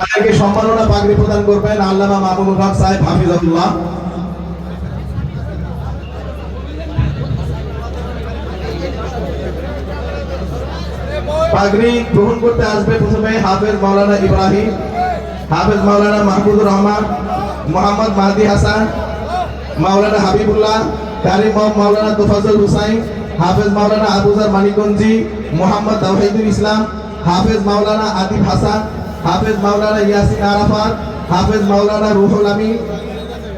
তাদেরকে সম্মাননা পাগড়ি প্রদান করবেন আল্লামা মামুনুল হক সাহেব হাফিজাহুল্লাহ। পাগড়ি গ্রহণ করতে আসবে প্রথমে হাফেজ মাওলানা ইব্রাহিম, হাফেজ মাওলানা মাহমুদুর রহমান, মোহাম্মদ মাহদি হাসান, মাওলানা হাবিবুল্লাহ, কারি মাওলানা তোফাজ্জল হুসাইন, হাফেজ মাওলানা আবুজার মানিকগঞ্জি, মোহাম্মদ তাওহীদুল ইসলাম, হাফেজ মাওলানা আদিব হাসান, হাফেজ মাওলানা ইয়াসিন আরাফাত, হাফেজ মাওলানা রুহুল আমিন,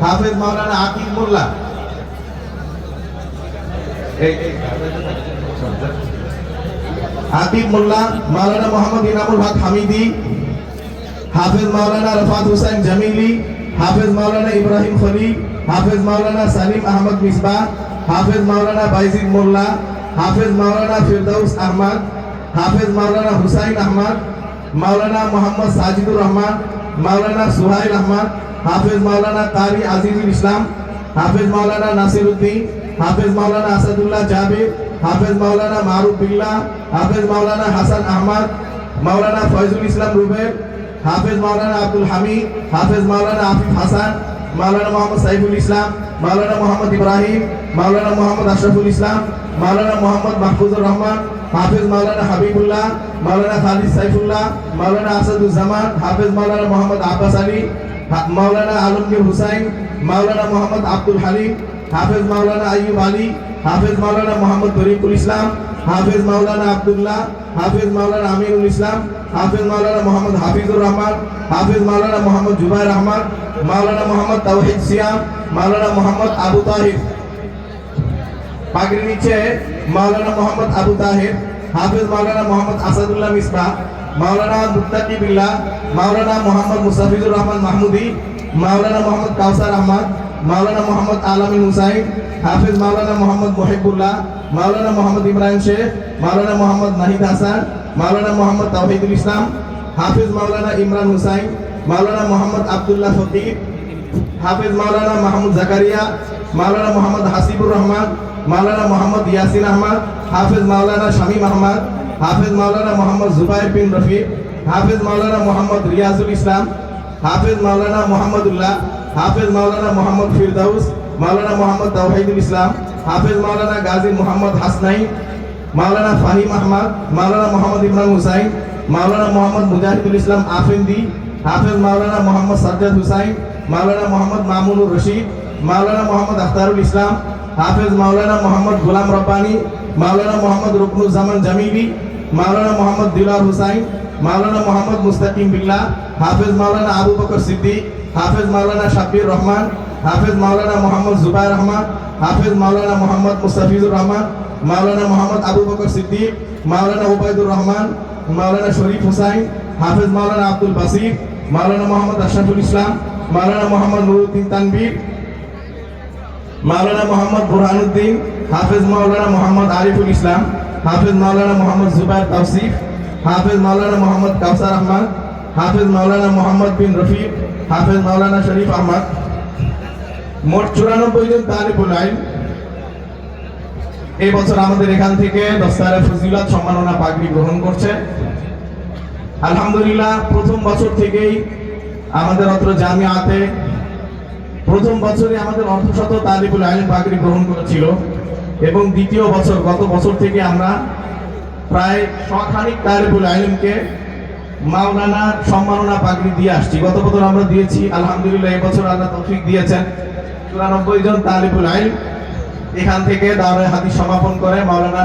হাফেজ মাওলানা আকিব মোল্লা, আকিব মোল্লা, মাওলানা মোহাম্মদ ইনামুল হক হামিদি, হাফেজ মাওলানা রফাত হুসাইন জামিলি, হাফেজ মাওলানা ইব্রাহিম খলিল, হাফেজ মাওলানা সালিম আহমদ মিসবাহ, হাফেজ মাওলানা বাইজিদ মোল্লা, হাফেজ মাওলানা ফিরদাউস আহমদ, হাফেজ মাওলানা হুসাইন আহমদ, মাওলানা মোহাম্মদ সাজিদুর রহমান, মাওলানা সুহাইল আহমদ, হাফেজ মাওলানা কারি আজিজুল ইসলাম, হাফেজ মাওলানা নাসিরউদ্দিন, হাফেজ মাওলানা আসাদুল্লাহ জাবির, হাফেজ মাওলানা মারুফ বিল্লাহ, হাফেজ মাওলানা হাসান আহমদ, মাওলানা ফয়জুল ইসলাম রুবেল, হাফেজ মাওলানা আব্দুল হামিদ, হাফেজ মাওলানা আফিফ হাসান, মাওলানা মোহাম্মদ সাইফুল ইসলাম, মাওলানা মোহাম্মদ ইব্রাহিম, মাওলানা মোহাম্মদ আশরাফুল ইসলাম, মাওলানা মোহাম্মদ মাহফুজুর রহমান, হাফেজ মাওলানা হাবিবুল্লাহ, মাওলানা খালিদ সাইফুল্লাহ, মাওলানা আসাদুজ্জামান, হাফেজ মাওলানা মোহাম্মদ আব্বাস আলী, মাওলানা আলমগীর হুসাইন, মাওলানা মোহাম্মদ আব্দুল হালিম, হাফেজ মাওলানা আইয়ুব আলী, হাফেজ মাওলানা মোহাম্মদ তরিকুল ইসলাম, হাফেজ মাওলানা আব্দুল্লাহ, হাফেজ মাওলানা আমিনুল ইসলাম, হাফেজ মাওলানা মোহাম্মদ হাফিজুর রহমান, হাফেজ মাওলানা মোহাম্মদ জুবাইর আহমদ, মাওলানা মোহাম্মদ তাওহীদ সিয়াম, মাওলানা মোহাম্মদ আবু তাহির। পাগড়ি নিচে মাওলানা মোহাম্মদ আবু তাহির, হাফেজ মাওলানা মোহাম্মদ আসাদুল্লাহ মিসবাহ, মাওলানা মুত্তাকি বিল্লাহ, মাওলানা মোহাম্মদ মুস্তাফিজুর রহমান মাহমুদি, মাওলানা মোহাম্মদ কাউসার আহমদ, মাওলানা মোহাম্মদ আলামিন হুসাইন, হাফেজ মাওলানা মোহাম্মদ মুহিবুল্লাহ, মাওলানা মোহাম্মদ ইমরান শেখ, মাওলানা মোহাম্মদ নাহিদ হাসান, মাওলানা মোহাম্মদ তাওহীদুল ইসলাম, হাফেজ মাওলানা ইমরান হুসাইন, মাওলানা মোহাম্মদ আব্দুল্লাহ ফকির, হাফেজ মাওলানা মাহমুদ জাকারিয়া, মাওলানা মোহাম্মদ হাসিবুর রহমান, মাওলানা মোহাম্মদ ইয়াসিন আহমদ, হাফেজ মাওলানা শামীম আহমদ, হাফেজ মাওলানা মোহাম্মদ জুবাইর বিন রফিক, হাফেজ মাওলানা মোহাম্মদ রিয়াজুল ইসলাম, হাফেজ মাওলানা মোহাম্মদুল্লাহ, হাফেজ মাওলানা মোহাম্মদ ফিরদাউস, মাওলানা মোহাম্মদ তাওহীদুল ইসলাম, হাফেজ মাওলানা গাজী মোহাম্মদ হাসনাইন, মাওলানা ফাহিম আহমদ, মাওলানা মোহাম্মদ ইমরান হুসাইন, মাওলানা মোহাম্মদ মুজাহিদুল ইসলাম আফেন্দি, হাফেজ মাওলানা মোহাম্মদ সাজ্জাদ হুসাইন, মাওলানা মোহাম্মদ মামুনুর রশিদ, মাওলানা মোহাম্মদ আখতারুল ইসলাম, হাফেজ মাওলানা মোহাম্মদ গোলাম রব্বানি, মাওলানা মোহাম্মদ রুকনুজ্জামান জামিলি, মাওলানা মোহাম্মদ দিলার হুসাইন, মাওলানা মোহাম্মদ মুস্তাকিম বিল্লাহ, হাফেজ মাওলানা আবু বকর সিদ্দিক, হাফেজ মাওলানা শাব্বির রহমান, হাফেজ মাওলানা মোহাম্মদ জুবাইর রহমান, হাফেজ মাওলানা মোহাম্মদ মুস্তাফিজুর রহমান, মাওলানা মোহাম্মদ আবু বকর সিদ্দিক, মাওলানা উবাইদুর রহমান, মাওলানা শরীফ হুসাইন, হাফেজ মাওলানা আব্দুল বাসির, মাওলানা মোহাম্মদ আশরাফুল ইসলাম, মাওলানা মোহাম্মদ নুরুদ্দিন তানবীর, মাওলানা মোহাম্মদ বুরহানুদ্দিন, হাফেজ মাওলানা মোহাম্মদ আরিফুল ইসলাম, হাফেজ মাওলানা মোহাম্মদ জুবাইর তাওসিফ, হাফেজ মাওলানা মোহাম্মদ কাউসার আহমদ, হাফেজ মাওলানা মোহাম্মদ বিন রফিক, হাফেজ মাওলানা শরীফ আহমদ। মোট 94 জন তালিবুল ইলম এই বছর আমাদের এখান থেকে দস্তারে ফজিলত সম্মাননা পাগড়ি গ্রহণ করছে। আলহামদুলিল্লাহ, প্রথম বছর থেকেই আমাদের অত্র জামিয়াতে প্রথম বছরে আমাদের অর্ধশত তালিবুল ইলম পাগড়ি গ্রহণ করেছিল এবং দ্বিতীয় বছর গত বছর থেকে আমরা প্রায় শখানিক তালিবুল ইলমকে মাওলানা সম্মাননা পাগড়ি দিয়ে আসছি। গত বছর আমরা দিয়েছি, আলহামদুলিল্লাহ এবছর আল্লাহ তৌফিক দিয়েছেন 94 জন তালিবুল ইলম এখান থেকে দাওরায়ে হাদিস সমাপন করে মাওলানা